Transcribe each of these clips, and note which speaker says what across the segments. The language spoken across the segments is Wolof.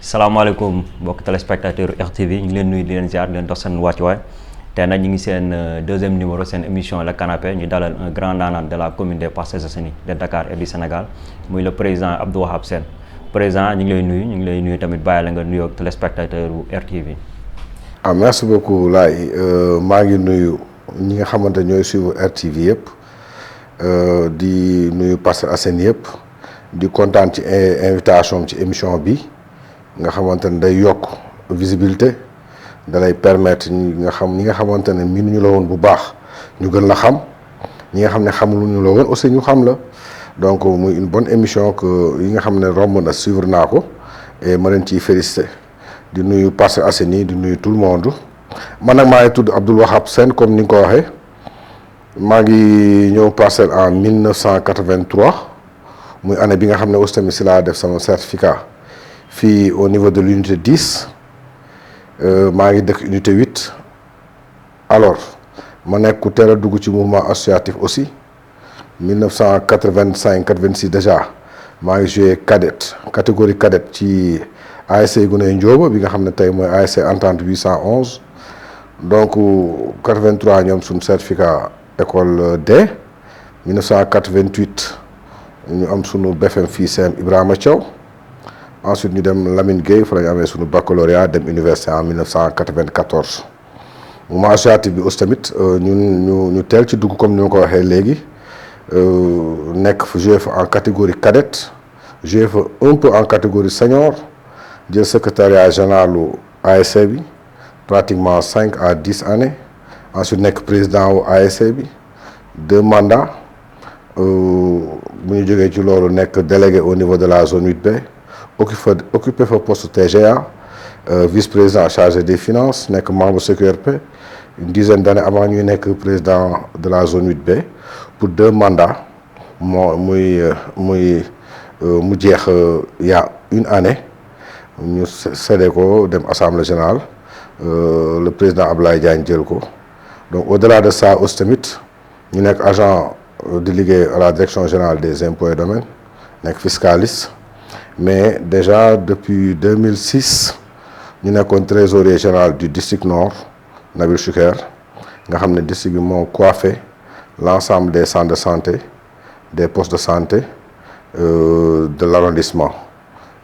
Speaker 1: salaamaaleykum mbokk téléspectateur RTV ñu ngi leen nuyu di leen ziar di leen dox seen wàccuwaay te nag ñu ngi seen deuxième numéro seen émission Le Canapé ñu dalal un grand nanan de la commune des Parcelles Assainies de Dakar et du Sénégal muy le président Abdou Wahab Sène président ñu ngi lay nuyu tamit bàyyi la nga nuyoo ak téléspectateur bu RTV.
Speaker 2: Merci beaucoup Laye maa ngi nuyu ñi nga xamante ñooy suivre RTV yëpp di nuyu Parcelles Assainies yëpp di kontaan ci invitation ci émission bi. nga xamante ne day yokk visibilité da lay permettre ñi nga xamante ne miinuñu la woon bu baax ñu gën la xam ñi nga xam ne xamuñu la woon aussi ñu xam la donc muy une bonne émission que yi nga xam ne romb na suivre naa ko et ma leen ciy félicité di nuyu Parcelles Assainies di nuyu tout le monde man nag maa ngi tudd Abdou Wahab Sène comme ni nga ko waxee maa ngi ñëw Parcelles en 1983 muy année bi nga xam ne aussi tamit si laa def sama certificat. Fii au niveau de l'unité 10 maa ngi dëkk unité 8 alors ma nekk ku teel a dugg ci mouvement associatif aussi 1985-86 déjà maa ngi joué cadette catégorie cadette ci ASC Guney Ndioba bi nga xam ne tey mooy ASC Entente 811 donc 83 ñoom suñu certificat école D 1988 ñu am sunu BFM fii CM Ibrahima Thiaw. Ensuite ñu dem Lamine Gueye fa la ñu amee suñu baccalauréat dem université en 1994 mouvement associatif bi aussi tamit ñu teel ci dugg comme ni ma ko waxee léegi nekk fa joué fa en catégorie cadette joué fa un peu en catégorie senior jël secrétariat généralu ASC bi pratiquement 5 à 10 années ensuite nekk président wu ASC bi 2 mandats bu ñu jógee ci loolu nekk délégué au niveau de la zone 8B. Occupé fa poste TGA vice-président chargé des finances nekk membre CQRP une dizaine d'années avant ñuy nekk président de la zone 8B pour 2 mandats mu jeex y a une année ñu cédé ko dem assemblée générale le président Abdoulaye Diagne jël ko donc au-delà de ça aussi tamit ñu nekk agent de liggéey à la direction générale des impôts et domaines nekk fiscaliste. Mais déjà depuis 2006 ñu nekkoon trésorier général du district nord Nabil Choucair nga xam ne district bi moo coiffé l'ensemble des centres de santé des postes de santé de l'arrondissement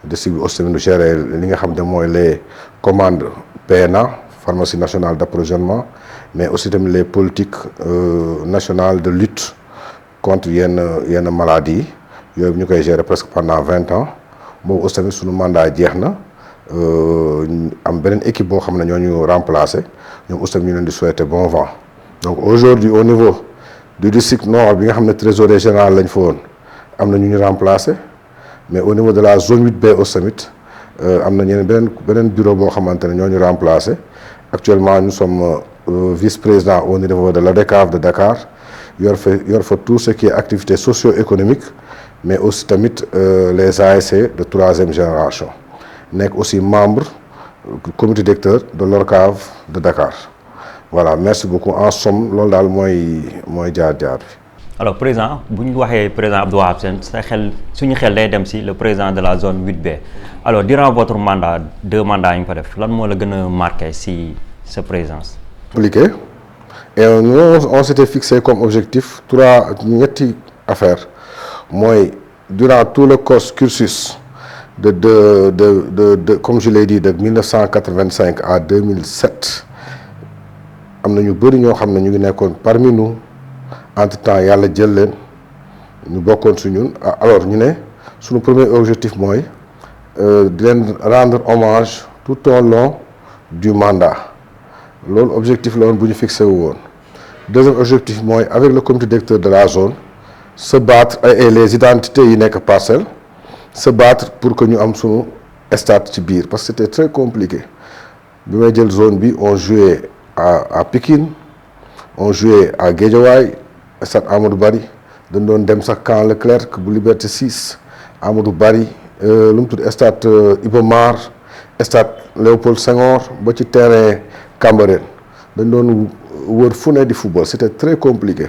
Speaker 2: district bi aussi tamit géré li nga xam ne mooy les commandes PNA pharmacie nationale d'approvisionnement mais aussi tamit les politiques nationales de lutte contre yenn maladies yooyu ñu koy gérer presque pendant 20 ans. boobu aussi tamit suñu mandat jeex na am beneen équipe boo xam ne ñoo ñu remplacé ñoom aussi tamit ñu leen di souhaiter bon vent donc aujourd'hui au niveau du district nord bi nga xam ne trésorier général lañ fa woon am na ñu ñu remplacé mais au niveau de la zone 8B aussi tamit am na ñeneen beneen bureau boo xamante ne ñoo ñu remplacé actuellement nous sommes vice-président au niveau de l'ADECAV de Dakar yor fa tout ce qui est activité socio-économique mais aussi tamit les ASC de 3e génération nekk aussi membre comité directeur de l'ORCAV de Dakar voilà merci beaucoup en somme loolu daal mooy jaar-jaar bi.
Speaker 1: alors président bu ñu waxee président Abdou Wahab Sène suñu xel day dem si le président de la zone 8B alors durant votre mandat 2 mandats yi nga fa def lan moo la gën a marqué si sa présence.
Speaker 2: Compliqué et nous on s'était fixé comme objectif ñetti affaires. mooy durant tout le cursus de comme je l'ai dit de 1985 à 2007 am na ñu bëri ñoo xam ne ñu ngi nekkoon parmi nous entre-temps yàlla jël leen ñu bokkoon su ñun alors ñu ne suñu premier objectif mooy di leen rendre hommage tout au long du mandat loolu objectif la woon bu ñu fixé wu woon deuxième objectif mooy avec le comité directeur de la zone se battre et les identités yi nekk parcelle se battre pour que ñu am sunu stade ci biir parce que c'était très compliqué bi may jël zone bi on jouait à Pikine on jouait à Guédiawaye stade Amadou Barry dañ doon dem sax camp Leclerc bu Liberté 6 Amadou Barry lu mu tudd stade Iba Mar stade Léopold Senghor ba ci terrain Cambérène dañ doon wër fu ne di football c'était très compliqué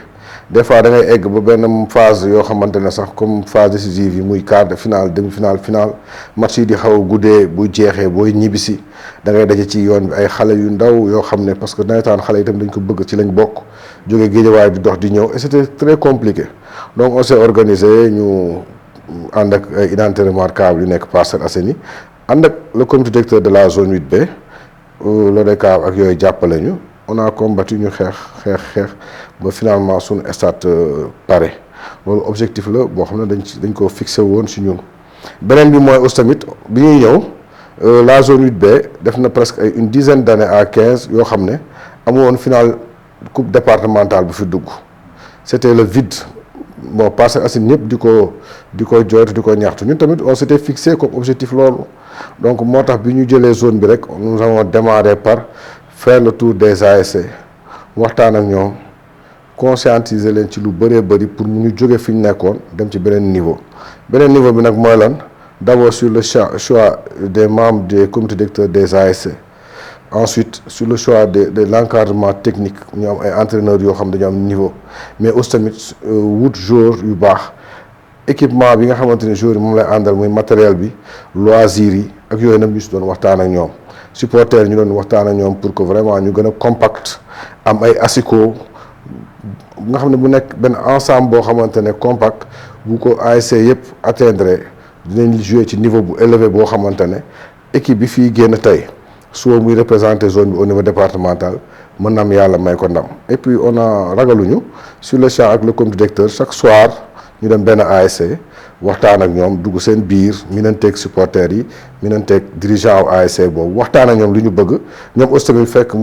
Speaker 2: des fois da ngay egg ba benn phase yoo xamante ne sax comme phase décisive yi muy quart de finale demi-finale finale match yi di xaw a guddee bu jeexee booy ñibbisi da ngay daje ci yoon bi ay xale yu ndaw yoo xam ne parce que nawetaan xale yi tamit dañ ko bëgg ci lañ bokk jóge Guédiawaye di dox di ñëw et c'était très compliqué donc on s'est organisé ñu ànd ak ay identité remarquable yu nekk Parcelles Assainies ànd ak le comité directeur de la zone 8B l'ODCAV ak yooyu jàppale ñu on a combattu ñu xeex ba finalement suñu stade pare loolu objectif la boo xam ne dañ ko fixé woon si ñun. beneen bi mooy aussi tamit bi ñuy ñëw la zone 8B def na presque ay une dizaine d'années à 15 yoo xam ne amu woon final coupe départementale bu fi dugg c'était le vide. Bon Parcelles Assainies ñëpp di ko jooytu di ko ñaxtu ñun tamit on s'était fixé comme objectif loolu donc moo tax bi ñu jëlee zone bi rek nous avons démarré par faire le tour des ASC waxtaan ak ñoom conscientiser leen ci lu bëree bëri pour mu ñu jóge fi ñu nekkoon dem ci beneen niveau bi nag mooy lan d'abord sur le choix des membres des comités directeurs des ASC. Ensuite sur le choix de l'encadrement technique ñu am ay entraîneurs yoo xam dañu am niveau mais aussi tamit wut joueur yu baax équipement bi nga xamante ne joueur yi moom lay àndal muy matériel bi loisirs yi ak yooyu nag ñu si doon waxtaan ak ñoom supporters ñu doon waxtaan ak ñoom pour que vraiment ñu gën a compact am ay asiko nga xam ne bu nekk benn ensemble boo xamante ne compact bu ko ASC yëpp atteindre dinañ jouer ci niveau bu élevé boo xamante ne équipe bi fii génn tey soit muy représenter zone bi au niveau départemental mën na am yàlla may ko ndam et puis on a ragaluñu sur le champ ak le comité directeur chaque soir ñu dem benn ASC waxtaan ak ñoom dugg seen biir minanteeg supporters yi minanteeg dirigeant wu ASC boobu waxtaan ak ñoom li ñu bëgg ñoom aussi tamit fekk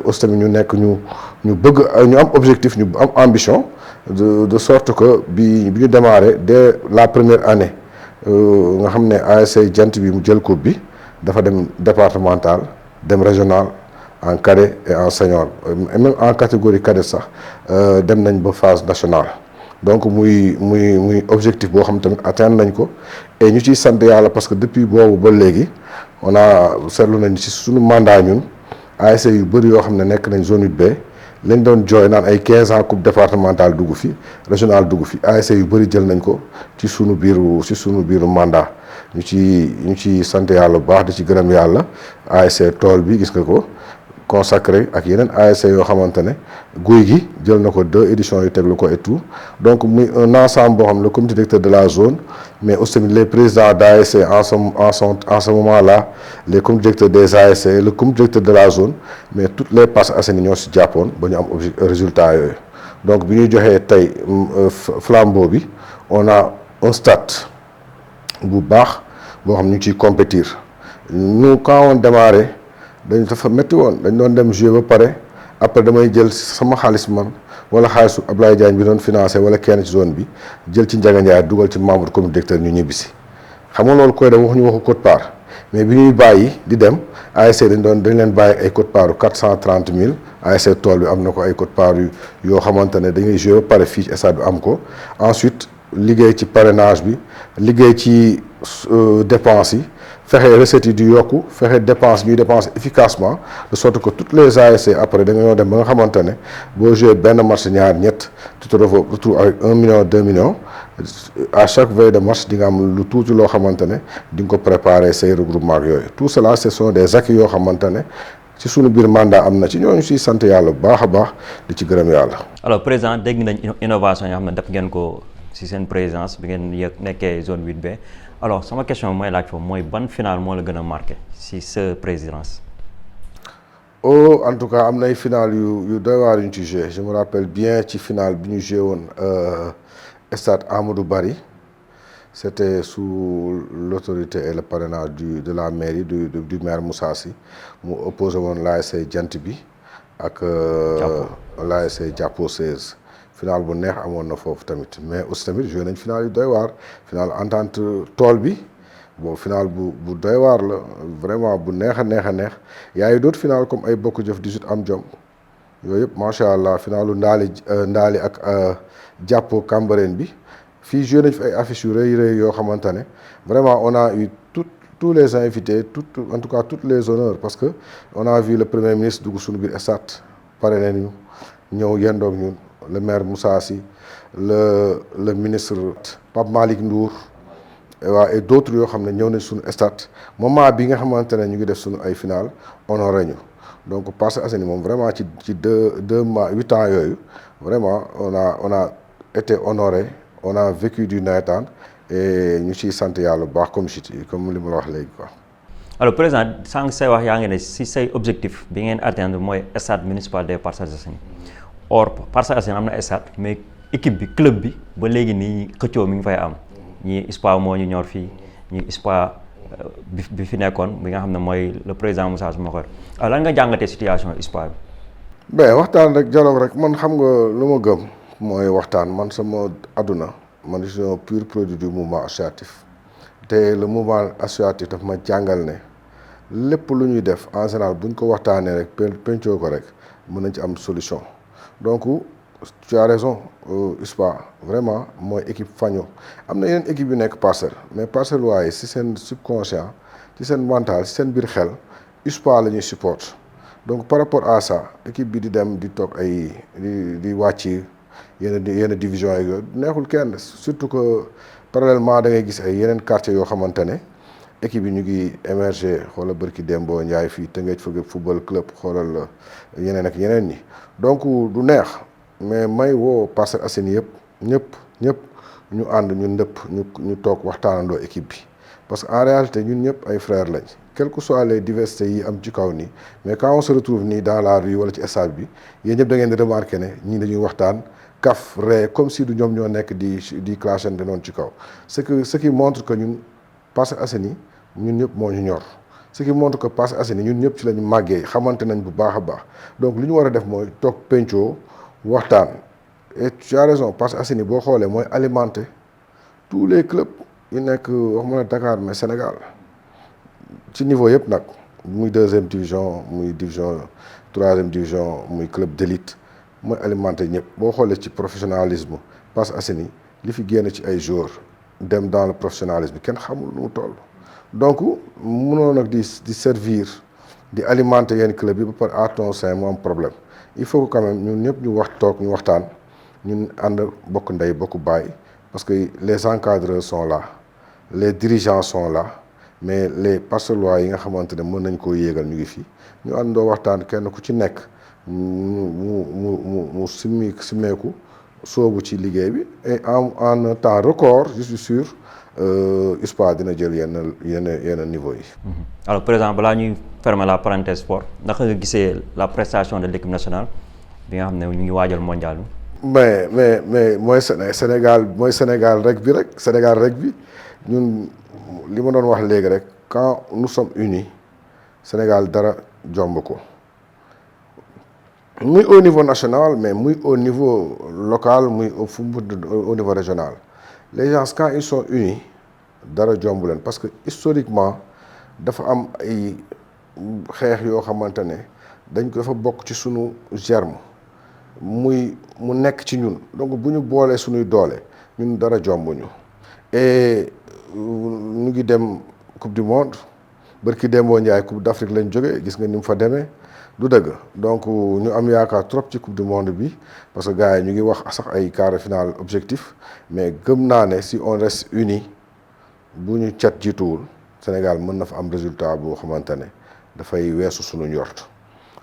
Speaker 2: aussi tamit ñu nekk ñu bëgg ñu am objectif ñu am ambition de sorte que bi ñu démarré dès la première année nga xam ne ASC jant bi mu jël coupe bi dafa dem départemental dem régional en cadet et en senior et même en catégorie cadet sax dem nañ ba phase nationale donc muy objectif boo xam tamit atteindre nañ ko et ñu ciy sant yàlla parce que depuis boobu ba léegi on a seetlu nañ ci suñu mandat ñun ASC yu bëri yoo xam ne nekk nañ zone 8B lañ doon jooy naan ay 15 ans coupe départementale dugg fi régional dugg fi ASC yu bëri jël nañ ko ci sunu biiru mandat ñu ci sant yàlla bu baax di ci gërëm yàlla ASC tool bi gis nga ko consacré ak yeneen ASC yoo xamante ne guy gi jël na ko 2 éditions yu teglu ko et tout donc muy un ensemble boo xam ne le comité directeur de la zone mais aussi tamit les présidents d'ASC en ce moment là les comités directeurs des ASC le comité directeur de la zone mais toutes les Parcelles Assainies ñoo si jàppoon ba ñu am résultat yooyu donc bi ñuy joxee tey flambeau bi on a un stade bu baax boo xam ñu ngi ciy compétir nous quand on démarré dafa métti woon dañ doon dem jouer ba pare après damay jël sama xaalis man wala xaalisu Ablaye Diagne bi doon financé wala kenn ci zone bi jël ci Ndiaga Ndiaye dugal ci membre comité directeur ñu ñibbisi xam nga loolu koy def waxuñu waxu quote-part mais bi ñuy bàyyi di dem ASC dañ leen bàyyi ay quote-part yu 430 000 ASC tool bi am na ko ay quote-part yoo xamante ne dañuy jouer ba pare fii ci stade bi am ko ensuite liggéey ci parrainage bi liggéey ci dépenses yi fexe recettes yi di yokku fexe dépense ñuy dépense efficacement de sorte que toutes les ASC après da nga ñoo dem ba nga xamante ne boo joué benn match ñaar ñett tu te retrouves avec 1 million 2 millions à chaque veille de match di nga am lu tuuti loo xamante ne di nga ko préparer say regroupement ak yooyu tout cela ce sont des acquis yoo xamante ne ci sunu biir mandat am na ci ñooñu siy sant yàlla bu baax a baax di ci gërëm yàlla.
Speaker 1: alors président dégg nañ innovation yoo xam ne def ngeen ko si seen présidence bi ngeen nekkee zone 8B. alors sama question mooy laaj foofu mooy ban final moo la gën a marqué si sa présidence.
Speaker 2: en tout cas am na ay final yu doy waar yu ñu ci joué je me rappelle bien ci final bi ñu joué woon stade Amadou Barry c'était sous l'autorité et le parrainage de la mairie du maire Moussa Sy mu opposé woon l'ASC Jant bi ak l'ASC Jàppo 16 final bu neex amoon na foofu tamit mais aussi tamit joué nañ final yu doy waar final entente tool bi bon final bu doy waar la vraiment bu neex a neex yaayu d'autres final comme ay bokk jëf 18 am jom yooyu yëpp macha allah finalu ndaali ak jàppo Cambérène bi fii joué nañ fi ay affiches yu rëy yoo xamante ne vraiment on a eu tous les invités en tout cas toutes les honneurs parce que on a vu le premier ministre dugg suñu biir stade pare nañu ñëw yendoog ñun le maire Moussa Sy, le ministre Pape Malick Ndour et d'autres yoo xam ne ñëw nañ suñu stade moment bi nga xamante ne ñu ngi def suñu ay final honoré ñu donc Parcelles Assainies moom vraiment ci deux mois 8 ans yooyu vraiment on a été honoré, on a vécu du nawetaan et ñu ciy sant yàlla bu baax comme li ma la wax léegi quoi.
Speaker 1: alors président sànq say wax yaa ngi ne si say objectif bi ngeen atteindre mooy stade municipal des Parcelles Assainies or Parcelles Assainies am na stade mais équipe bi club bi ba léegi nii xëccoo mi ngi fay am ñii ISPA moo ñu ñor fii ñii ISPA bi fi nekkoon bi nga xam ne mooy le président Moussa Soumakhor alors lan nga jàngatee situation ISPA bi.
Speaker 2: ben waxtaan rek dialogue rek man xam nga lu ma gëm mooy waxtaan man sama àdduna man je suis un pur produit du mouvement associatif te le mouvement associatif daf ma jàngal ne lépp lu ñuy def en général bu ñu ko waxtaanee rek pencoo ko rek mën nañ ci am solution donc tu as raison ISPA vraiment mooy équipe faño am na yeneen équipe yu nekk parcelle mais parcelle waaye si seen subconscient ci seen mental si seen biir xel ISPA la ñuy support donc par rapport à ça équipe bi di dem di toog ay di wàcc yenn division yi yooyu neexul kenn surtout que parallèlement da ngay gis ay yeneen quartiers yoo xamante ne équipe yi ñu ngi émerger xoolal bërki Dembo Ndiaye fii Tëngéej football club xoolal yeneen ak yeneen ñi donc du neex mais may woo Parcelles Assainies ñëpp ñu ànd ñun ñëpp ñu toog waxtaanandoo équipe bi parce que en réalité ñun ñëpp ay frères lañ quelles que soient les diversités yi am ci kaw nii mais quand on se retrouve nii dans la rue wala ci stade bi yéen ñëpp da ngeen di remarquer ne ñii dañuy waxtaan kaf ree comme si du ñoom ñoo nekk di clashante noonu ci kaw ce qui montre que ñun Parcelles Assainies ñun ñëpp moo ñu ñor ce qui montre que Parcelles Assainies ñun ñëpp ci la ñu màggee xamante nañ bu baax a baax donc li ñu war a def mooy toog pencoo waxtaan et tu as raison Parcelles Assainies boo xoolee mooy alimenter tous les clubs yu nekk waxuma la Dakar mais Sénégal ci niveau yëpp nag muy 2e division muy division 3e division muy club d'élite mooy alimenter ñëpp boo xoolee ci professionnalisme Parcelles Assainies li fi génn ci ay joueurs dem dans le professionnalisme kenn xamul lu mu toll donc mënoo nag di servir di alimenter yenn club yi ba pare à ton sein mu am problème il faut que quand même ñun ñëpp ñu waxtaan ñun ànd bokk ndey bokk baay parce que les encadreurs sont là les dirigeants sont là mais les Parcellois yi nga xamante ne mën nañ koo yéegal ñu ngi fi ñu àndoo waxtaan kenn ku ci nekk mu simmeeku soobu ci liggéey bi et en un temps record je suis sûr ISPA dina jël yenn niveau yi.
Speaker 1: alors président balaa ñuy fermer la parenthèse sport naka nga gisee la prestation de l'équipe nationale bi nga xam ne ñu ngi waajal mondial bi.
Speaker 2: mais mooy Sénégal rek bi ñun li ma doon wax léegi rek quand nous sommes unis Sénégal dara jomb ko muy au niveau national mais muy au niveau local muy au niveau régional les gens quand ils sont unis dara jomb leen parce que historiquement dafa am ay xeex yoo xamante ne dafa bokk ci sunu germe mu nekk ci ñun donc bu ñu boolee suñuy doole ñun dara jombuñu et ñu ngi dem coupe du monde bërki Dembo Ndiaye coupe d'Afrique lañ jóge gis nga ni mu fa demee du dëgg donc ñu am yaakaar trop ci coupe du monde bi parce que gars yi ñu ngi wax sax ay quart de finale objectif mais gëm naa ne si on reste unis bu ñu cat jiituwul Sénégal mën na fa am résultat boo xamante ne dafay weesu suñu njort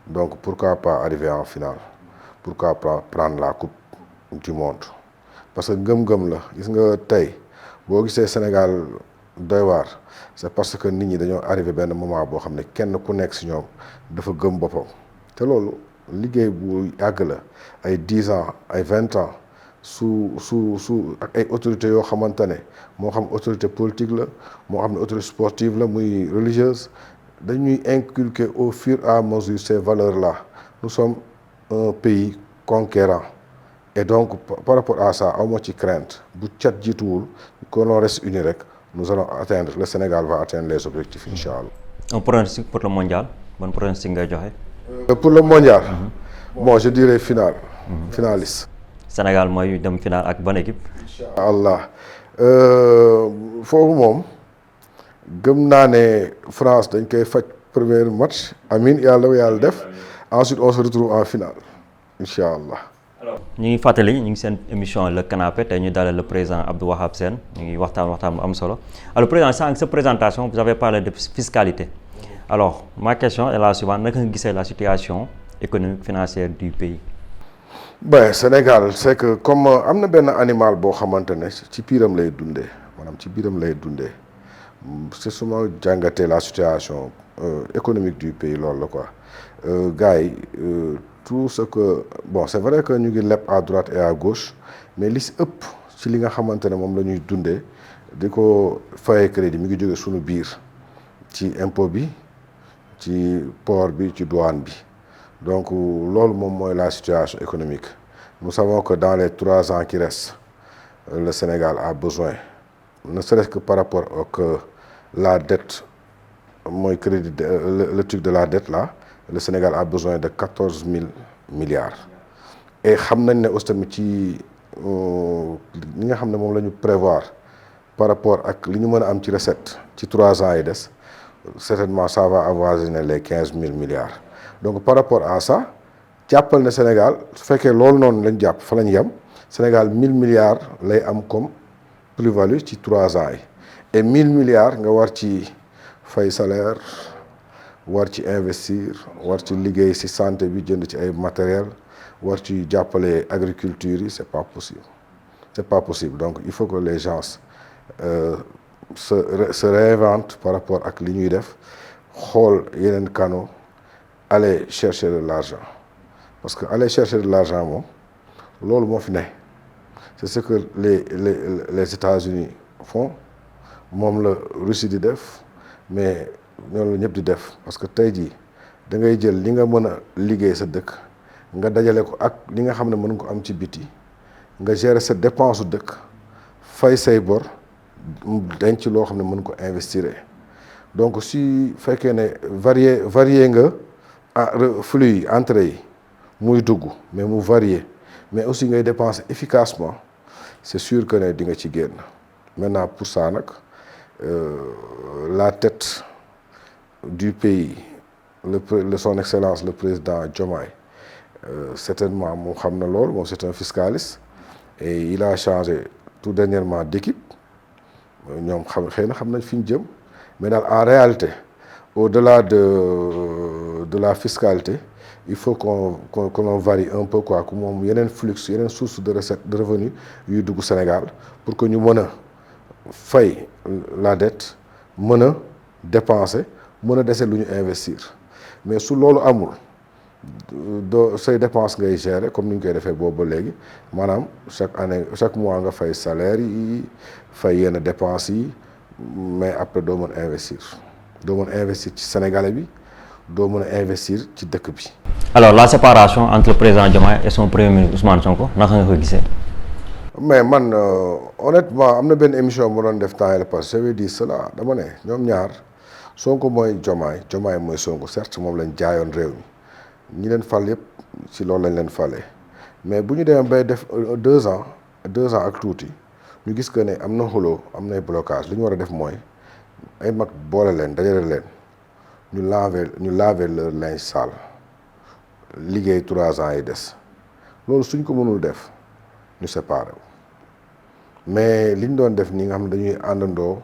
Speaker 2: donc pourquoi pas arriver en finale pourquoi pas prendre la coupe du monde parce que gëm-gëm la gis nga tey boo gisee Sénégal doy waar c'est parce que nit ñi dañoo arrivé benn moment boo xam ne kenn ku nekk si ñoom dafa gëm boppam te loolu liggéey bu yàgg la ay 10 ans ay 20 ans su ak ay autorités yoo xamante ne moo xam autorité politique la moo xam ne autorité sportive la muy religieuse dañuy inculquer au fur et à mesure ces valeurs là nous sommes un pays conquérant et donc par rapport à ça awma ci crainte bu cat jiituwul que l'on reste unis rek nous allons atteindre le Sénégal va atteindre les objectifs inchallah.
Speaker 1: Un pronostic pour le mondial ban pronostic ngay joxe.
Speaker 2: Pour le mondial. Bon je dirais finaliste.
Speaker 1: Sénégal mooy dem finale ak ban équipe.
Speaker 2: Inch'Allah foofu moom gëm naa ne France dañ koy faj premier match amin yàlla def ensuite on se retrouve en finale inch'Allah.
Speaker 1: alors ñu ngi fàttali ñu ngi seen émission le canapé tey ñu dalal le président Abdou Wahab Sène ñu ngi waxtaan bu am solo alors président sans sa présentation vous avez parlé de fiscalité alors ma question est la suivante naka nga gisee la situation économique financière du pays.
Speaker 2: Ben Sénégal c'est que comme am na benn animal boo xamante ne ci biiram lay dundee maanaam ci biiram lay dundee c'est suma jàngatee la situation économique du pays loolu la quoi gars yi tout ce que bon c'est vrai que ñu ngi leb à droite et à gauche mais li si ëpp ci li nga xamante ne moom la ñuy dundee di ko fayee crédit mi ngi jóge suñu biir ci impôt bi ci port bi ci douane bi donc loolu moom mooy la situation économique nous savons que dans les 3 ans qui restent le Sénégal a besoin ne serait-ce que par rapport ak la dette mooy crédit le truc de la dette là le Sénégal a besoin de 14 000 milliards et xam nañ ne aussi tamit ci li nga xam ne moom la ñu prévoir par rapport ak li ñu mën a am ci recette ci 3 ans yi des certainement ça va avoisiner les 15 000 milliards donc par rapport à ça jàppal ne Sénégal su fekkee loolu noonu lañ jàpp fa lañ yem Sénégal 1000 milliards lay am comme plus-value ci 3 ans yi et 1000 milliards nga war ci fay salaire war ci investir war ci liggéey ci santé bi jënd ci ay matériel war ci jàppale agriculture yi c'est pas possible donc il faut que les gens se réinventent par rapport ak li ñuy def xool yeneen canaux aller chercher de l'argent parce que aller chercher de l'argent moom loolu moo fi ne c'est ce que les États-Unis font moom la Russie di def mais ñoom la ñëpp di def parce que tey jii da ngay jël li nga mën a liggéey sa dëkk nga dajale ko ak li nga xam ne mën nga ko am ci biti nga gérer sa dépense su dëkk fay say bor denc loo xam ne mën ko investir donc si fekkee ne varier nga flux yi entrée yi muy dugg mais mu varier mais aussi ngay dépenser efficacement c'est sûr que ne di nga ci génn maintenant pour ça nag la tête du pays son excellence le président Diomaye certainement moom xam na loolu moom c'est un fiscaliste et il a changé tout dernièrement d'équipe ñoom xëy na xam nañ fi ñu jëm mais daal en réalité au-delà de la fiscalité il faut qu'on varie un peu quoi que moom yeneen flux yeneen source de recette de revenus yuy dugg Sénégal pour que ñu mën a fay la dette mën a dépenser mën a dese lu ñu investir mais su loolu amul doo say dépense ngay gérer comme ni ñu koy defee boobu ba léegi maanaam chaque mois nga fay salaire yi fay yenn dépenses yi mais après doo mën investir ci Sénégalais bi doo mën a investir ci dëkk bi.
Speaker 1: alors la séparation entre le président Diomaye et son premier ministre Ousmane Sonko naka nga ko gisee.
Speaker 2: mais man honnêtement am na benn émission bu doon def temps yii parce que j'avais dit cela dama ne ñoom ñaar Sonko mooy Diomaye mooy Sonko certes moom lañ jaayoon réew mi ñi leen fal yëpp ci loolu lañ leen falee mais bu ñu demee bay def 2 ans ak tuuti ñu gis que ne am na xuloo am nay blocage li ñu war a def mooy ay mag boole leen dajale leen ñu laver leur linge sale liggéey 3 ans yi des loolu suñ ko mënul def ñu séparé mais li ñu doon def nii nga xam ne dañuy àndandoo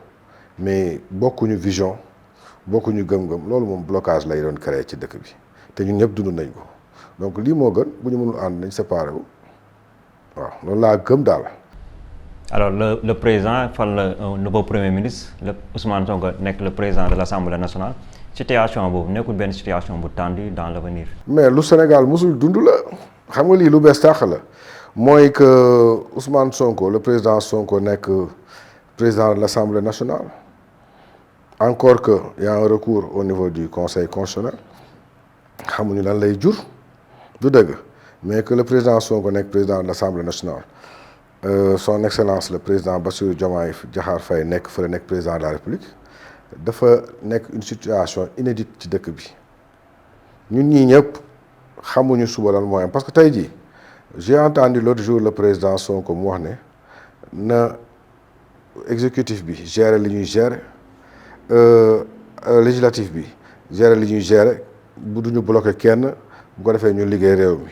Speaker 2: mais bokkuñu vision bokkuñu gëm-gëm loolu moom blocage lay doon créer ci dëkk bi te ñun ñëpp dund nañ ko donc lii moo gën bu ñu mënul ànd nañ séparé wu waaw loolu laa gëm daal.
Speaker 1: alors le président fal un nouveau premier ministre le Ousmane Sonko nekk le président de l'Assemblée nationale situation boobu nekkul benn situation bu tendue dans l'avenir.
Speaker 2: mais lu Sénégal mosul dund la xam nga lii lu bees tàq la mooy que Ousmane Sonko le président Sonko nekk président de l'Assemblée nationale encore que y a un recours au niveau du Conseil constitutionnel xamuñu lan lay jur du dëgg mais que le président Sonko nekk président de l'Assemblée nationale son excellence le président Bassirou Diomaye Diakhar Faye nekk fële nekk président de la République dafa nekk une situation inédite ci dëkk bi ñun ñii ñëpp xamuñu suba lan mooy am parce que tey jii j'ai entendu l'autre jour le président Sonko mu wax ne na exécutif bi gérer li ñuy gérer législatif bi gérer li ñuy gérer bu duñu bloquer kenn bu ko defee ñu liggéey réew mi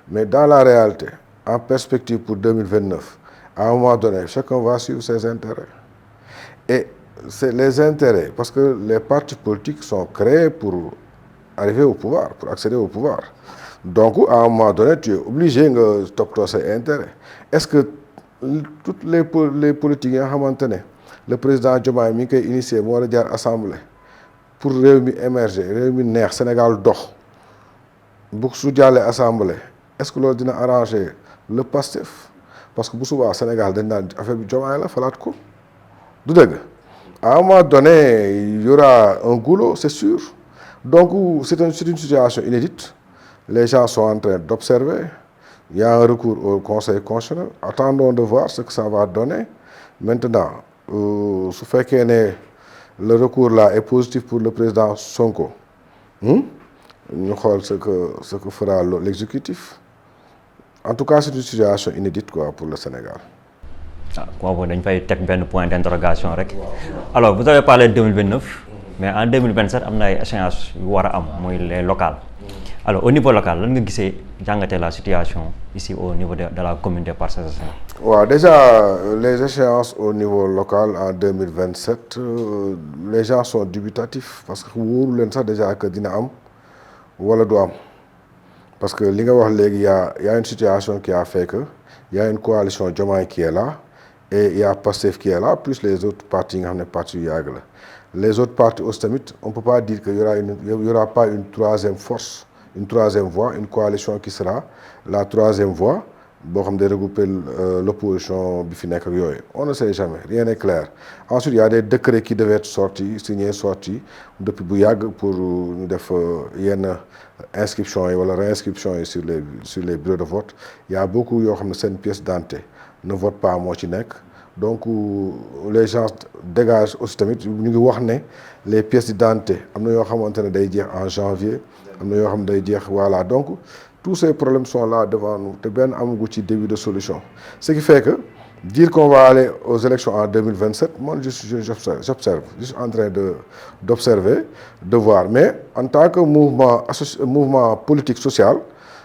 Speaker 2: mais dans la réalité en perspective pour 2029 à un moment donné chacun va suivre ses intérêts et c'est les intérêts parce que les partis politiques sont créés pour arriver au pouvoir pour accéder au pouvoir donc à un moment donné tu es obligé nga toppatoo say intérêts est-ce que toutes les politiques yi nga xamante ne le président Diomaye mi ngi koy initier mu war a jaar assemblée pour réew mi émerger réew mi neex Sénégal dox bu su jàllee assemblée est-ce que loolu dina arranger le Pastef parce que bu subaa Sénégal dañ naan affaire bi Diomaye la falaat ko du dëgg à un moment donné il y aura un goulot c'est sûr donc c'est une situation inédite les gens sont en train d'observer il y a un recours au Conseil constitutionnel attendons de voir ce que ça va donner maintenant su fekkee ne le recours là est positif pour le président Sonko ñu xool ce que fera l'exécutif en tout cas c'est une situation inédite quoi pour le Sénégal.
Speaker 1: boobu dañ fay teg benn point d'interrogation rek. alors vous avez parlé de 2029 mais en 2027 am na ay échéances yu war a am muy les locales. alors au niveau local lan nga gisee jàngatee la situation ici au niveau de la commune des Parcelles Assainies.
Speaker 2: waaw déjà les échéances au niveau local en 2027 les gens sont dubitatifs parce que wóoru leen sax déjà que dina am wala du am parce que li nga wax léegi y a une situation qui a fait que y a une coalition Diomaye qui est là et il y a Pastef qui est là plus les autres partis yi nga xam ne partis yu yàgg la les autres partis aussi tamit on peut pas dire que y aura pas une troisième force une troisième voie une coalition qui sera la troisième voie boo xam ne regrouper l'opposition bi fi nekk ak yooyu on ne sait jamais rien n'est clair ensuite il y a des décrets qui devaient être sortis depuis bu yàgg pour ñu def yenn inscription yi wala réinscription yi sur les bureaux de vote il y a beaucoup yoo xam ne seen pièce d'identité ne vote pas moo ci nekk donc les gens dégagent aussi tamit ñu ngi wax ne les pièces d'identité am na yoo xamante ne day jeex en janvier am na yoo xam ne day jeex voilà donc tous ces problèmes sont là devant nous te benn amagu ci début de solution ce qui fait que dire qu'on va aller aux élections en 2027 moi j'observe je suis en train d'observer de voir mais en tant que mouvement politique social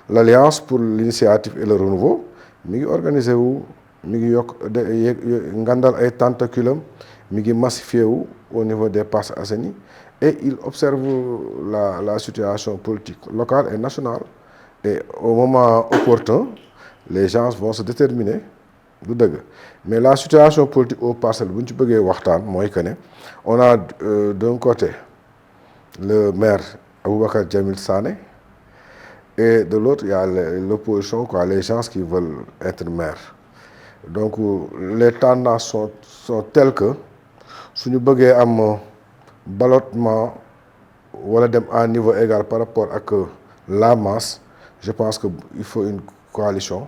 Speaker 2: l'Alliance pour l'initiative et le renouveau mi ngi organisé wu mi ngi yokk ngandal ay tentaculam mi ngi massifié wu au niveau des Parcelles Assainies et il observe la situation politique locale et nationale et au moment opportun les gens vont se déterminer du dëgg mais la situation politique aux Parcelles bu ñu ci bëggee waxtaan mooy que ne on a d'un côté le maire Aboubacar Jamil Sané et de l'autre il y a l'opposition quoi les gens qui veulent être maire donc les tendances sont telles que suñu bëggee am ballottement wala dem à niveau égal par rapport ak la masse je pense que il faut une coalition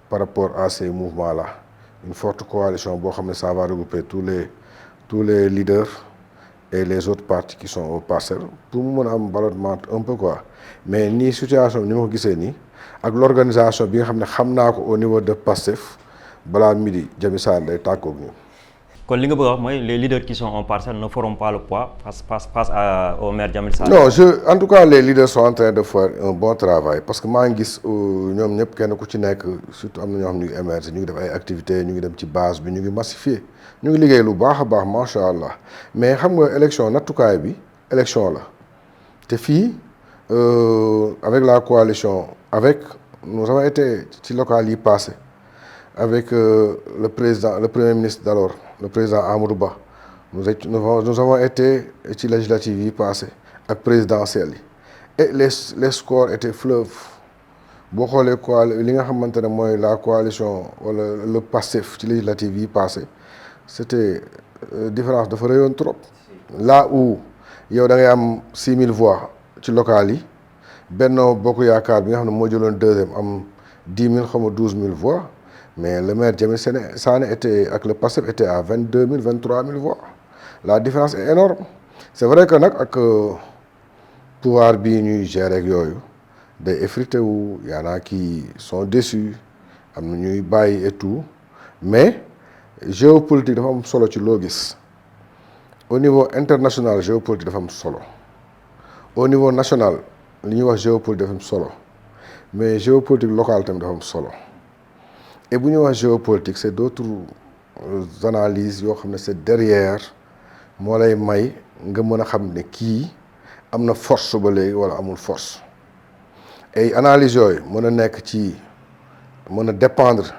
Speaker 2: par rapport à ces mouvements-là une forte coalition boo xam ne ça va regrouper tous les leaders et les autres partis qui sont aux Parcelles pour mu mën a am ballottement un peu quoi mais nii situation bi ni ma ko gisee nii ak l'organisation bi nga xam ne xam naa ko au niveau de Pastef balaa midi Jami Sane day tàggoog ñu.
Speaker 1: kon li nga bëgg a wax mooy les leaders qui sont en Parcelles ne feront pas le poids face au maire Jamil Sané.
Speaker 2: non en tout cas les leaders sont en train de faire un bon travail parce que maa ngi gis ñoom ñëpp kenn ku ci nekk surtout am na ñoo xam ñu ngi émerger ñu ngi def ay activités ñu ngi dem ci base bi ñu ngi massifier ñu ngi liggéey lu baax a baax macha allah mais xam nga élection nattukaay bi élection la te fii avec la coalition nous avons été ci local yi passé avec le premier ministre d'alors le président Amadou Ba nous avons été ci législatives yi passé ak présidentielles yi et les scores étaient fleuves boo xoolee li nga xamante ne mooy la coalition wala le Pastef ci législatives yi passé c'était différence dafa rëyoon trop là où yow da ngay am 6000 voix ci locales yi Benno Bokk Yaakaar bi nga xam ne moo jëloon deuxième am 10 000 xaw ma 12 000 voix mais le maire Jamil Sané était ak le Pastef était à 22 000 23 000 voix la différence est énorme c'est vrai que nag ak pouvoir bii ñuy gérer ak yooyu day effrité wu y en a qui sont déçus am na ñuy bàyyi et tout mais géopolitique dafa am solo ci loo gis au niveau international géopolitique dafa am solo au niveau national li ñuy wax géopolitique dafa am solo mais géopolitique locale tamit dafa am solo et bu ñu wax géopolitique c'est d'autres analyses yoo xam ne c'est derrière moo lay may nga mën a xam ne kii am na force ba léegi wala amul force et analyses yooyu mën a nekk ci mën a dépendre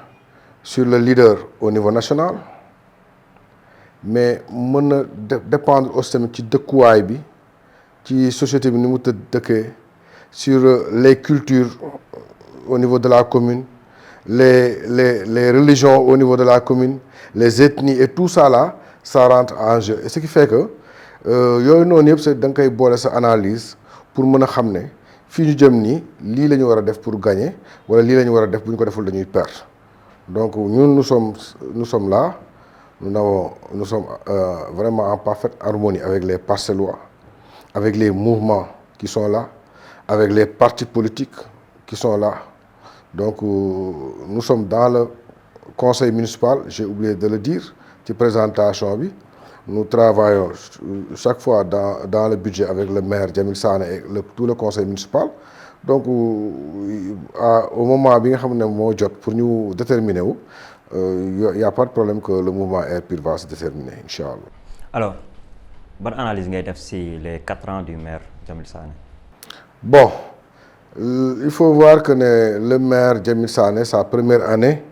Speaker 2: sur le leader au niveau national mais mën na dépendre aussi tamit ci dëkkuwaay bi ci société bi ni mu dëkkee sur les cultures au niveau de la commune les religions au niveau de la commune les ethnies et tout ça là ça rentre en jeu et ce qui fait que yooyu noonu yëpp c'est da nga koy boole sa analyse pour mën a xam ne fii ñu jëm nii lii la ñu war a def pour gagner wala lii la ñu war a def bu ñu ko deful dañuy perdre donc ñun nous sommes là nous sommes vraiment en parfaite harmonie avec les Parcellois, avec les mouvements qui sont là, avec les partis politiques qui sont là. Donc nous sommes dans le conseil municipal, j'ai oublié de le dire, ci présentation bi. Nous travaillons chaque fois dans le budget avec le maire Jamil Sané et tout le conseil municipal. Donc au moment bi nga xam ne moo jot pour ñu déterminer wu y a pas de problème que le mouvement Air Pur va se déterminer inchallah.
Speaker 1: Alors ban analyse ngay def ci les 4 ans du maire Jamil Sané?
Speaker 2: Bon, il faut voir que le maire Jamil Sané, sa première année,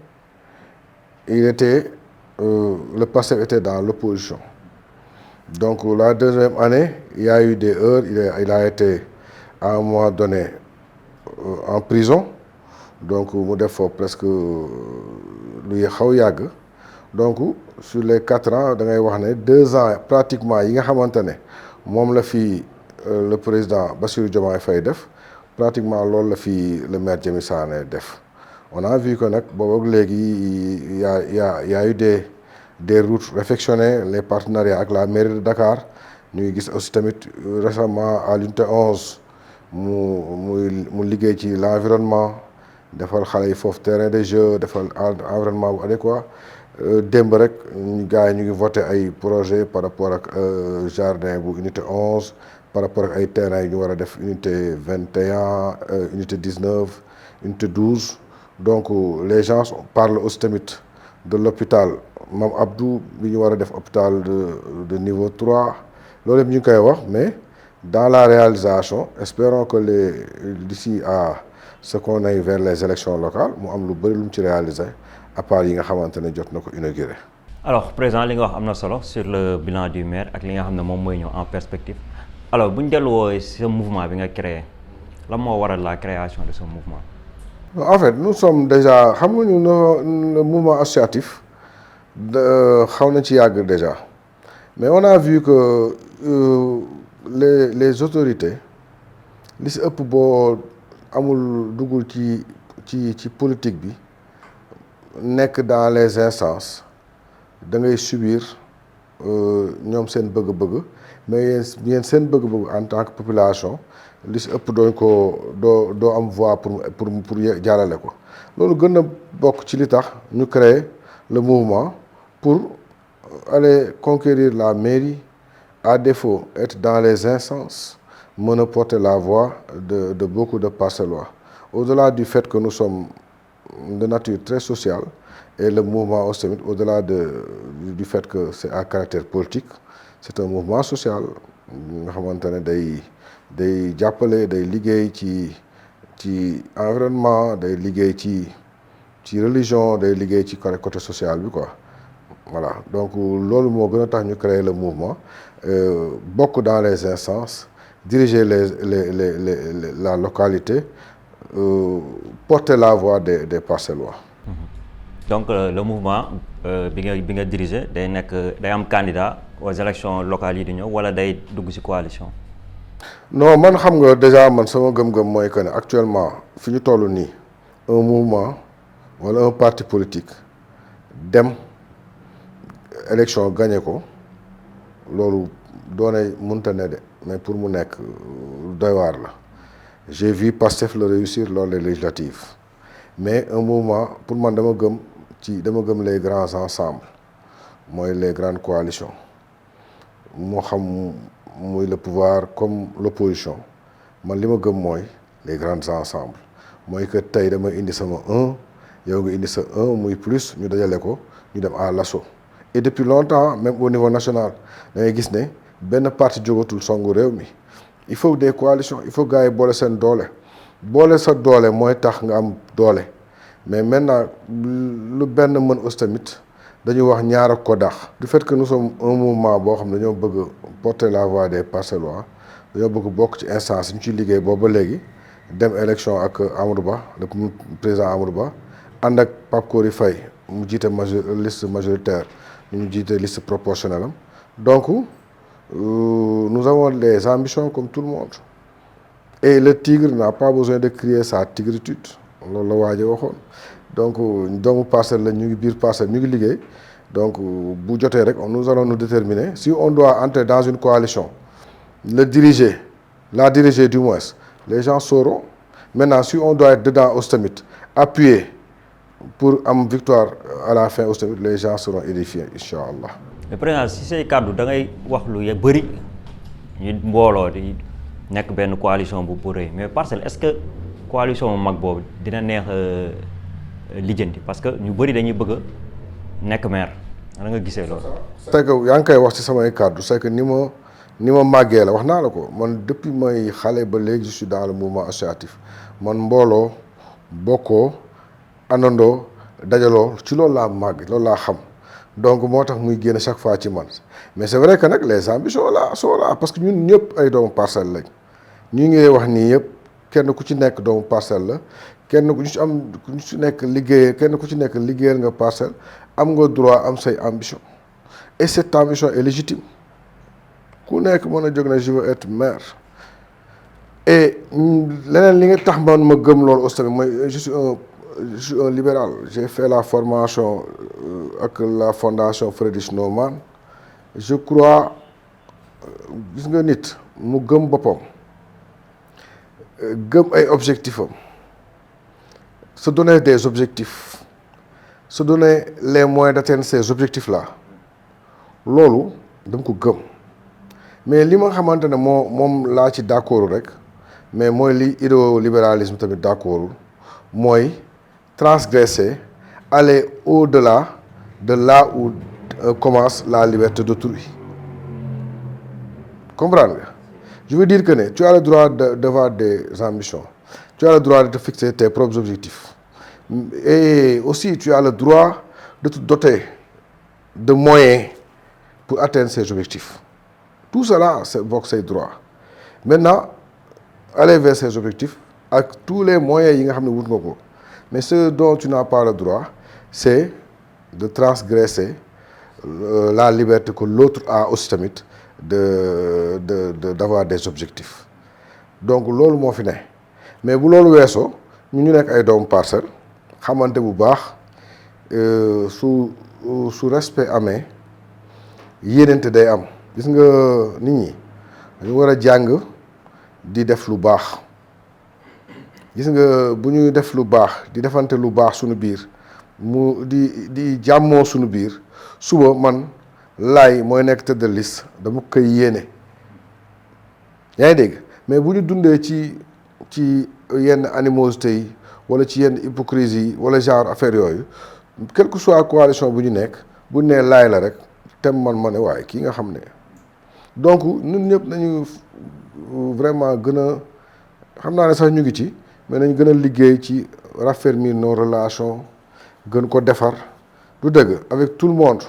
Speaker 2: le PASTEF était dans l'opposition. Donc la deuxième année, il y a eu des heures, il a été à un moment donné en prison. Donc mu def foofu presque luy xaw yàgg. Donc sur les 4 ans da ngay wax ne 2 ans pratiquement yi nga xamante ne moom la fi le président Bassirou Diomaye Faye def pratiquement loolu la fi le maire Jamil Sané def. On a vu que nag boobu ak léegi y a eu des routes réfectionnées, les partenariats avec la mairie de Dakar. Ñu ngi gis aussi tamit récemment à l'unité 11 mu liggéey ci l'environnement, defal xale yi foofu terrain de jeu, defal environnement bu adéquat. Démb rek gars yi ñu ngi voté ay projet par rapport ak jardin bu unité 11, par rapport ak ay terrain yi ñu war a def unité 21, unité 19, unité 12. Donc les gens parlent aussi tamit de l'hôpital Mame Abdou bi ñu war a def hôpital de niveau 3 loolu yëpp ñu ngi koy wax, mais dans la réalisation espérons que d'ici à ce qu'on aille vers les élections locales mu am lu bëri lu mu ci réaliser à part yi nga xamante ne jot na ko inauguré.
Speaker 1: Alors président li nga wax am na solo sur le bilan du maire ak li nga xam ne moom mooy ñëw en perspective. Alors bu ñu delluwoo ce mouvement bi nga créé lan moo waral la création de ce mouvement?
Speaker 2: En fait nous sommes déjà xam nga ñu le mouvement associatif xaw na ci yàgg déjà, mais on a vu que les autorités li si ëpp boo amul dugul ci politique bi nekk dans les instances da ngay subir ñoom seen bëgg-bëgg, mais yéen seen bëgg-bëgg en tant que population li si ëpp doo am voix pour jaarale ko. Loolu gën a bokk ci li tax ñu créer le mouvement pour aller conquérir la mairie, à défaut être dans les instances, mën a porter la voix de beaucoup de Parcellois. Au-delà du fait que nous sommes de nature très sociale et le mouvement aussi au-delà du fait que c'est à caractère politique, c'est un mouvement social nga xamante ne day jàppale, day liggéey ci environnement, day liggéey ci religion, day liggéey ci côté social bi quoi. Voilà, donc loolu moo gën a tax ñu créer le mouvement, bokk dans les instances, diriger la localité, porter la voix des Parcellois.
Speaker 1: Donc le mouvement bi nga diriger day am candidat aux élections locales yi di ñëw wala day dugg ci coalition?
Speaker 2: Non, man xam nga déjà man sama gëm-gëm mooy que ne actuellement fi ñu toll nii un mouvement wala un parti politique dem élection gagné ko loolu doone mënta ne de, mais pour mu nekk doy waar la. J'ai vu Pastef le réussir lors des législatives, mais un mouvement pour man dama gëm les grands ensembles mooy les grandes coalitions moo xam muy le pouvoir comme l'opposition, man li ma gëm mooy les grands ensembles mooy que tey dama indi sama 1 yow nga indi sa 1 muy plus ñu dajale ko ñu dem à l'assaut. Et depuis longtemps même au niveau national da ngay gis ne benn parti jógatul songu réew mi il faut des coalitions, il faut gars yi boole seen doole boole sa doole mooy tax nga am doole mais maintenant lu benn mën aussi tamit dañuy wax ñaar ak ko dax. Du fait que nous sommes un mouvement boo xam ne dañoo bëgg porter la voix des Parcellois dañoo bëgg bokk ci instance ñu ciy liggéey boobu ba léegi dem élection ak Amadou Ba le président Amadou Ba ànd ak Pape Kory Faye mu jiite liste majoritaire ñu jiite liste proportionnelle am donc nous avons des ambitions comme tout le monde et le tigre n'a pas besoin de crier sa tigritude loolu la waa ji waxoon donc doomu Parcelles la ñu ngi biir Parcelles ñu ngi liggéey donc bu jotee rek nous allons nous déterminer si on doit entrer dans une coalition la diriger du moins les gens sauront maintenant si on doit être dedans aussi tamit appuyer pour am victoire à la fin aussi tamit les gens seront édifiés incha allah.
Speaker 1: mais président si say kàddu da ngay wax lu bëri ñu mbooloo di nekk benn coalition bu rëy mais Parcelles est-ce que coalition mag boobu dina neex lijjanti parce que ñu bëri dañuy bëgg a nekk maire da nga gisee loolu.
Speaker 2: c'est que yaa ngi koy wax ci samay kàddu c'est que ni ma màggee la wax naa la ko man depuis may xale ba léegi je suis dans le mouvement associatif man mbooloo bokkoo àndandoo dajaloo ci loolu laa màgg loolu laa xam donc moo tax muy génn chaque fois ci man mais c'est vrai que nag les ambitions là sont là parce que ñun ñëpp ay doomu Parcelles lañ ñu ngi wax nii yëpp kenn ku ci nekk doomu Parcelles la kenn ku ci nekk liggéey kenn ku ci nekk liggéeyal nga Parcelles am nga droit am say ambition et cette ambition est légitime ku nekk mën a jóg na je veux être maire et leneen li nga tax man ma gëm loolu aussi tamit mooy je suis un libéral j'ai fait la formation ak la fondation Friedrich Naumann je crois gis nga nit mu gëm boppam gëm ay objectifs am se donner des objectifs se donner les moyens d'atteindre ces objectifs là loolu dama ko gëm mais li ma xamante ne moom laa ci d'accord rek mais mooy li idéolibéralisme tamit d'accord mooy transgresser aller au-delà de là où commence la liberté d'autrui. Comprendre nga? Je veux dire que ne tu as le droit d'avoir des ambitions, tu as le droit de te fixer tes propres objectifs et aussi tu as le droit de te doter de moyens pour atteindre ces objectifs. Tout cela c'est bokk say droits. Maintenant aller vers ces objectifs ak tous les moyens yi nga xam ne wut nga ko mais ce dont tu n'as pas le droit c'est de transgresser la liberté que l'autre a aussi tamit d'avoir des objectifs donc loolu moo fi ne mais bu loolu weesoo ñu nekk ay doomu Parcelles xamante bu baax su respect amee yéenante day am gis nga nit ñi dañu war a jàng di def lu baax gis nga bu ñuy def lu baax di defante lu baax suñu biir mu di jàmmoo suñu biir suba man laay mooy nekk tête de liste dama koy yéene yaa ngi dégg mais bu ñu dundee ci yenn animosité yi wala ci yenn hypocrisie yi wala genre affaire yooyu quelle que soit coalition bu ñu nekk bu nee laay la rek tem man ma ne waaye kii nga xam ne donc ñun ñëpp nañu vraiment gën a xam naa ne sax ñu ngi ci mais nañ gën a liggéey ci raffermir nos relations gën ko defar du dëgg avec tout le monde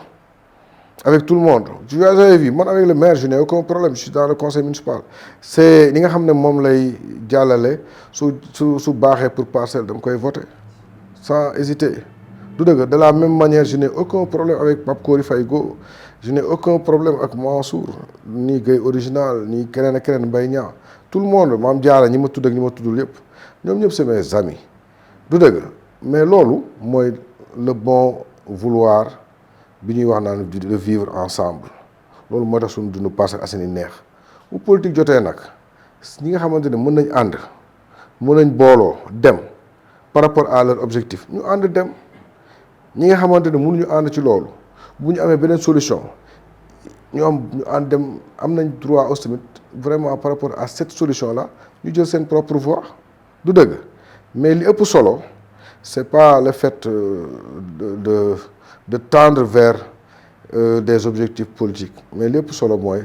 Speaker 2: tu as vu man avec le maire je n'ai aucun problème je suis dans le conseil municipal c'est li nga xam ne moom lay jàllale su baaxee pour Parcelles dama koy voter sans hésiter du dëgg de la même manière je n'ai aucun problème avec Pape Kory Faye Go je n'ai aucun problème ak Mansour ni Gueye original ni keneen ak keneen Mbaye Niang tout le monde Mame Diarra ñi ma tudd ak ñi ma tuddul yëpp ñoom ñëpp c'est mes amis du dëgg mais loolu mooy le bon vouloir bi ñuy wax naan de vivre ensemble loolu moo tax suñu dund Parcelles Assainies neex bu politique jotee nag ñi nga xamante ne mën nañ ànd mën nañ booloo dem par rapport à leur objectif ñu ànd dem ñi nga xamante ne mënuñu ànd ci loolu bu ñu amee beneen solution ñu ànd dem am nañ droit aussi tamit vraiment par rapport à cette solution là ñu jël seen propre voie du dëgg mais li ëpp solo c'est pas le fait de tendre vers des objectifs politiques mais li ëpp solo mooy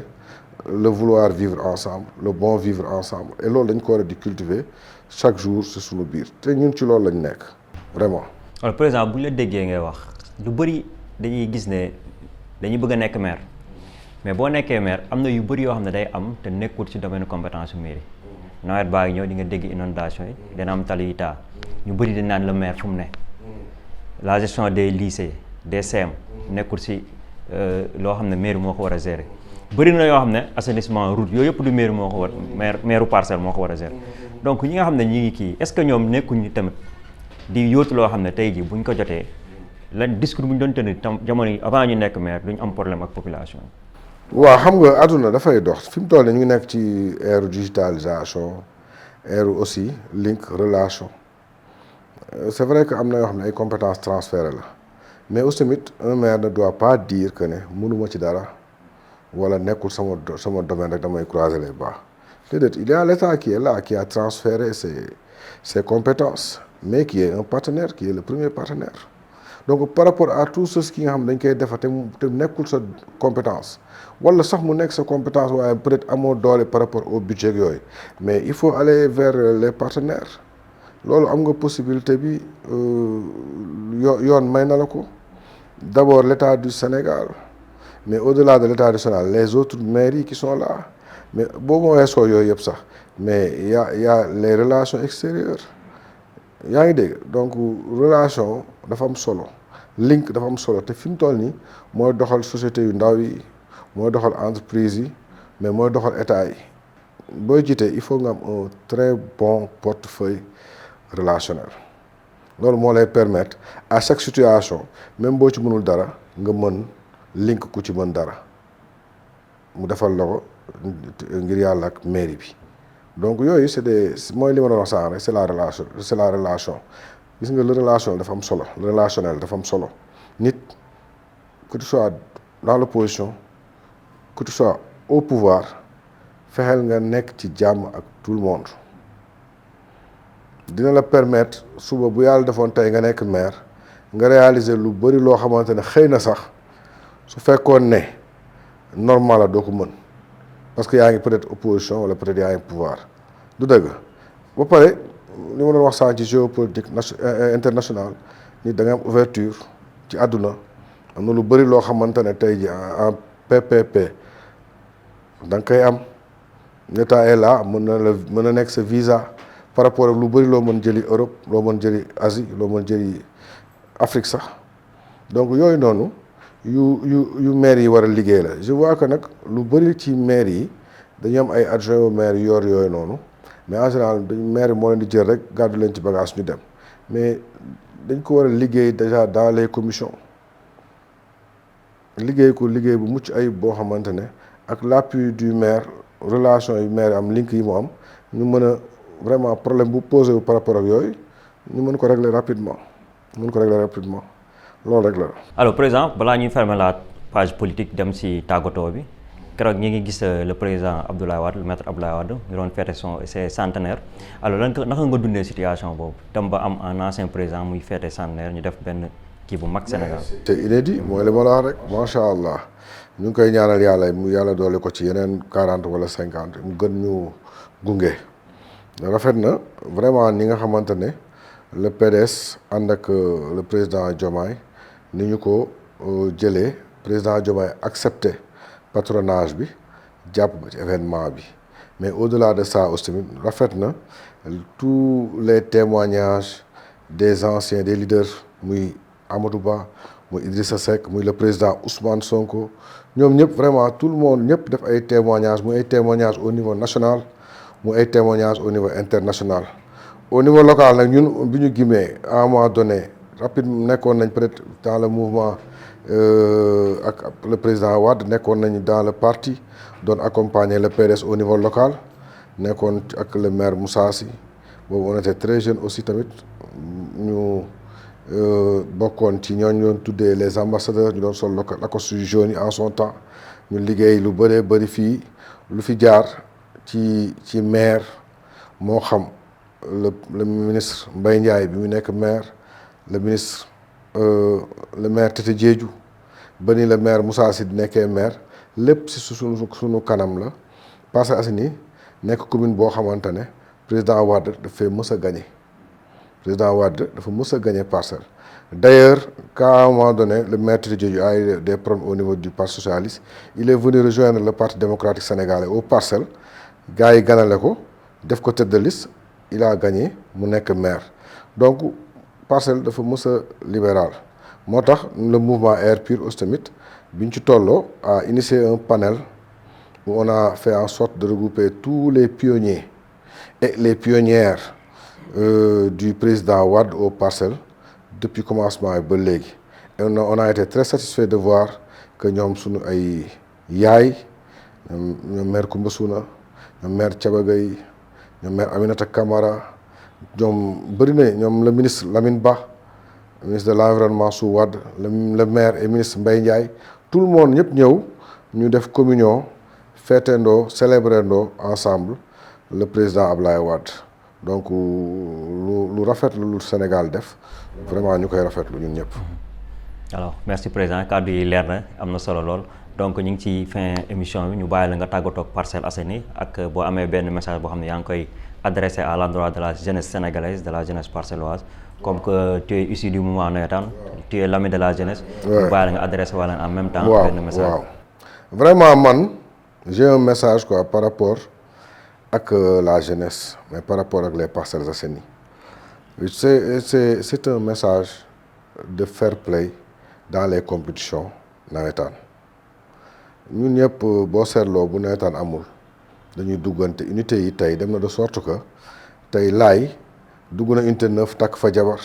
Speaker 2: le vouloir vivre ensemble le bon vivre ensemble et loolu dañ ko war a di cultiver chaque jour ci sunu biir te ñun ci loolu lañ nekk vraiment.
Speaker 1: alors président bu ñu la déggee ngay wax lu bëri dañuy gis ne dañuy bëgg a nekk maire mais boo nekkee maire am na yu bëri yoo xam ne day am te nekkul ci domaine compétence su mairie nawet baa ngi ñëw di nga dégg inondation yi dina am tali yi taa ñu bëri dañ naan le maire fu mu ne la gestion des lycées des CEM nekkul ci loo xam ne mairie moo ko war a gérer bëri na yoo xam ne assainissement route yooyu yëpp du mairie moo ko war maire parcelle moo ko war a gérer donc ñi nga xam ne ñi ngi kii est-ce que ñoom nekkuñu tamit di yóotu loo xam ne tey jii buñ ko jotee lan discours bu ñu doon tenir tam jamono yi avant ñu nekk maire duñ am problème ak population yi.
Speaker 2: waaw xam nga àdduna dafay dox fi mu toll nii ñu ngi nekk ci ère digitalisation ère aussi link relation c'est vrai que am na yoo xam ne ay compétences transférées la mais aussi tamit un maire ne doit pas dire que ne mënuma ci dara wala nekkul sama domaine rek damay croiser les bras déedéet il y a l'État qui est là qui a transféré ses compétences mais qui est un partenaire qui est le premier partenaire donc par rapport à tout ce qui nga xam dañ koy defar te nekkul sa compétence wala sax mu nekk sa compétence waaye peut-être amoo doole par rapport au budget yooyu mais il faut aller vers les partenaires loolu am nga possibilité bi yoon may na la ko d'abord l'État du Sénégal mais au-delà de l'État du Sénégal les autres mairies qui sont là mais boo ma weesoo yooyu yëpp sax mais y a les relations extérieures yaa ngi dégg donc relation dafa am solo link dafa am solo te fi mu toll nii mooy doxal société yu ndaw yi mooy doxal entreprise yi mais mooy doxal état yi booy jiite il faut nga am un très bon portefeuille relationnel loolu moo lay permettre à chaque situation même boo ci mënul dara nga mën link ku ci mën dara mu defal la ko ngir yàlla ak mairie bi donc yooyu mooy li ma doon wax sànq rek c'est la relation gis nga le relationnel dafa am solo le relationnel dafa am solo nit que tu sois dans l'opposition que tu sois au pouvoir fexeel nga nekk ci jàmm ak tout le monde dina la permettre suba bu yàlla defoon tey nga nekk maire nga réaliser lu bari loo xamante ne xëy na sax su fekkoon ne normal la doo ko mën parce que yaa ngi peut-être opposition wala peut-être yaa ngi pouvoir du dëgg ba pare li ma doon wax sànq ci géopolitique internationale ni da nga am ouverture ci àdduna am na lu bari loo xamante ne tey ji en PPP da nga koy am l'État est là mën na nekk sa visa par rapport ak lu bari loo mën jëli Europe loo mën jëli Asie loo mën jëli Afrique sax donc yooyu noonu yu maire yi war a liggéey la je vois que nag lu bari ci maire yi dañu am ay adjoint au maire yor yooyu noonu mais en général maire moo leen di jël rek gàddu leen ci bagage ñu dem mais dañ ko war a liggéey déjà dans les commissions liggéey bu mucc ayib boo xamante ne ak l'appui du maire relation yu maire am link yi mu am ñu mën a vraiment problème bu posé wu par rapport ak yooyu ñu mën ko régler rapidement loolu rek la.
Speaker 1: alors président balaa ñuy fermer la page politique dem ci tàggatoo bi keroog ñi ngi gis le président Abdoulaye Wade le maître Abdoulaye Wade ñu doon fêter ses centenaires alors naka nga dundee situation boobu dem ba am un ancien président muy fêter centenaire ñu def benn kii bu mag Sénégal.
Speaker 2: te inédit mooy li ma la wax rek macha allah ñu ngi koy ñaanal yàlla doole ko ci yeneen 40 wala 50 mu gën ñu gunge rafet na vraiment ni nga xamante ne le PDS ànd ak le président Diomaye ni ñu ko jëlee président Diomaye accepté patronage bi jàpp ba ci événement bi mais au-delà de ça aussi tamit rafet na tous les témoignages des anciens des leaders muy Amadou Ba muy Idrissa Seck muy le président Ousmane Sonko ñoom ñëpp vraiment tout le monde ñëpp def ay témoignages muy ay témoignages au niveau national muy ay témoignages au niveau international au niveau local nag ñun bi ñu gimee à un moment donné rapidement nekkoon nañ peut-être dans le mouvement ak le président Wade nekkoon nañ dans le parti doon accompagner le PDS au niveau local nekkoon ak le maire Moussa Sy boobu on était très jeune aussi tamit ñu bokkoon ci ñooñu doon tuddee les ambassadeurs ñu doon sol lacoste jaune yi en son temps ñu liggéey lu bëree bëri fii lu fi jaar ci maire moo xam le ministre Mbaye Ndiaye bi mu nekk maire, le maire Tete Diédhiou ba ni le maire Moussa Sy nekkee maire lépp si sunu kanam la. Parcelles Assainies nekk commune boo xamante ne président Wade dafay mës a gagné président Wade dafa mës a gagné Parcelles. D'ailleurs, quand à un moment donné le maire Tete Diédhiou a eu des problèmes au niveau du parti socialiste, il est venu rejoindre le parti démocratique sénégalais aux Parcelles gars yi ganale ko def ko tête de liste, il a gagné mu nekk maire. Donc Parcelles dafa mës a libéral moo tax le mouvement Air Pur aussi tamit bi ñu ci tolloo a initié un panel où on a fait en sorte de regrouper tous les pionniers et les pionnières du président Wade aux Parcelles depuis commencement ba léegi. Et on a été très satisfait de voir que ñoom suñu ay yaay ñoom maire Koumba Souna ñoom maire Thiaba Gueye ñoom maire Aminata Camara ñoom bëri na ñoom le ministre Lamine Ba, ministre de l'environnement sous Wade, le maire et ministre Mbaye Ndiaye, tout le monde ñëpp ñëw ñu def communion fêtendoo célébrendoo ensemble le président Ablaye Wade. Donc lu rafet lu Sénégal def vraiment ñu koy rafetlu ñun ñëpp.
Speaker 1: Alors merci président kàddu yi leer na am na solo lool donc ñu ngi ci fin émission bi ñu bàyyi la nga tàggatoo ak Parcelles Assainies ak boo amee benn message boo xam ne yaa ngi koy adressé à l'endroit de la jeunesse sénégalaise, de la jeunesse parcelloise, comme que tu es issu du mouvement navétane, tu es l'ami de la jeunesse. ñu bàyyi la nga adressé wala en même temps. benn message
Speaker 2: waaw vraiment man j'ai un message quoi par rapport ak la jeunesse, mais par rapport ak les Parcelles Assainies. C'est un message de fair play dans les compétitions navétanes. ñun ñëpp boo seetloo bu nawetaan amul dañuy duggante unité yi tey dem na de sorte que tey laay dugg na unité 9 takk fa jabar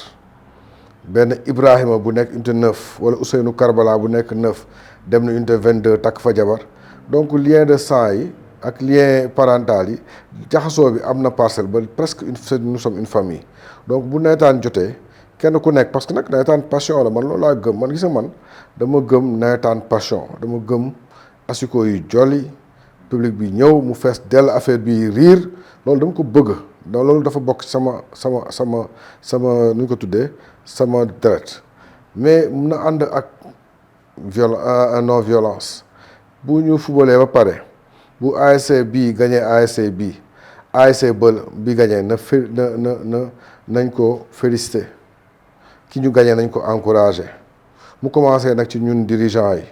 Speaker 2: benn Ibrahima bu nekk unité 9 wala Ousseynou Karbala bu nekk 9 dem na unité 22 takk fa jabar. Donc lien de sang yi ak lien parental yi jaxasoo bi am na Parcelles ba presque nous sommes une famille. Donc bu nawetaan jotee kenn ku nekk parce que nag nawetaan passion la man loolu laa gëm man gis nga man dama gëm nawetaan passion dama gëm asiko yu jolli public bi ñëw mu fees dell affaire bi riir loolu dama ko bëgg donc loolu dafa bokk sama nu ñu ko tuddee sama deret mais mun na ànd ak non violence. Bu ñu fubalee ba pare bu ASC bii gagné ASC bii ASC bi gagné nañ ko félicité ki ñu gagné nañ ko encouragé mu commencé nag ci ñun dirigeants yi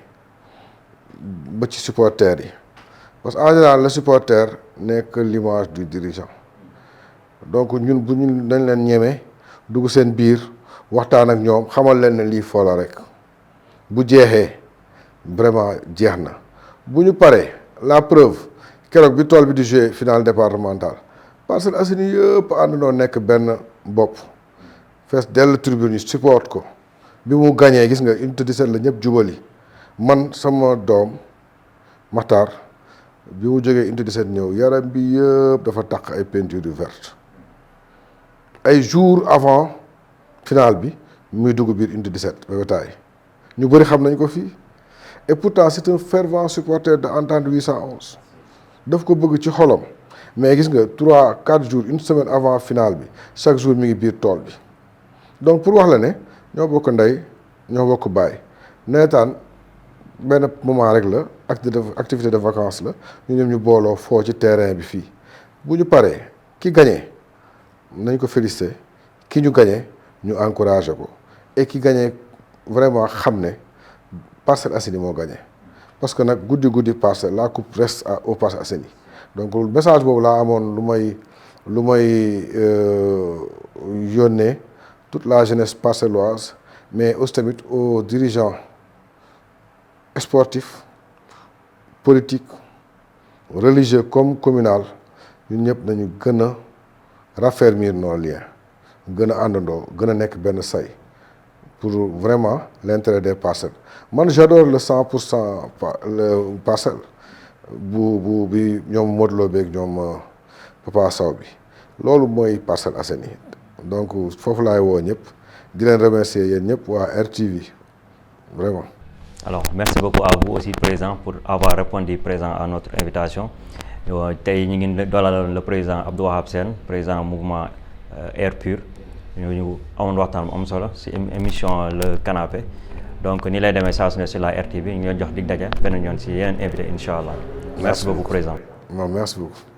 Speaker 2: ba ci supporters yi parce que en général le supporter n'est que l'image du dirigeant. Donc ñun bu ñu dañ leen ñeme dugg seen biir waxtaan ak ñoom xamal leen ne lii foo la rek bu jeexee vraiment jeex na. Bu ñu paree la preuve keroog bi tool bi di jouer finale départementale Parcelles Assainies yëpp àndandoo nekk benn bopp fees dell tribune yi support ko bi mu gañee gis nga unité 17 la ñëpp jubali man sama doom Matar bi mu jógee unité 17 ñëw yaram bi yëpp dafa taq ay peinture yu verte ay jours avant finale bi muy dugg biir unité 17 ba bataay ñu bëri xam nañ ko fii. Et pourtant c'est un fervent supporter de Entente 811 daf ko bëgg ci xolam mais gis nga 3-4 jours une semaine avant finale bi chaque jour mi ngi biir tool bi donc pour wax la ne ñoo bokk ndey ñoo bokk baay nawetaan benn moment rek la activité de vacances la ñu ñoom ñu booloo foo ci terrain bi fii bu ñu paree ki gagné nañ ko félicité ki ñu gagné ñu encouragé ko et ki gagné vraiment xam ne Parcelles Assainies moo gagné parce que nag guddi Parcelles la coupe reste aux Parcelles Assainies. Donc message boobu laa amoon lu may yónnee toute la jeunesse parcelloise mais aussi tamit aux dirigeants sportifs politiques religieux comme communal ñun ñëpp nañu gën a raffermir nos liens gën a àndandoo gën a nekk benn say pour vraiment l'intérêt des Parcelles. Man j'adore le 100% le Parcelles bi ñoom Modou Lo beeg ñoom Papa Sow bi loolu mooy Parcelles Assainies donc foofu laay woo ñëpp di leen remercier yéen ñëpp waa RTV vraiment.
Speaker 1: Alors merci beaucoup à vous aussi président pour avoir répondu présent à notre invitation tey ñu ngi dalal le président Abdou Wahab Sène président mouvement air pur ñu amoon waxtaan bu am solo si émission le canapé donc ni lay demee saa su ne sur la RTV ñu leen jox dig daje beneen yoon si yeneen invité incha allah. Merci beaucoup président.
Speaker 2: Non, merci beaucoup.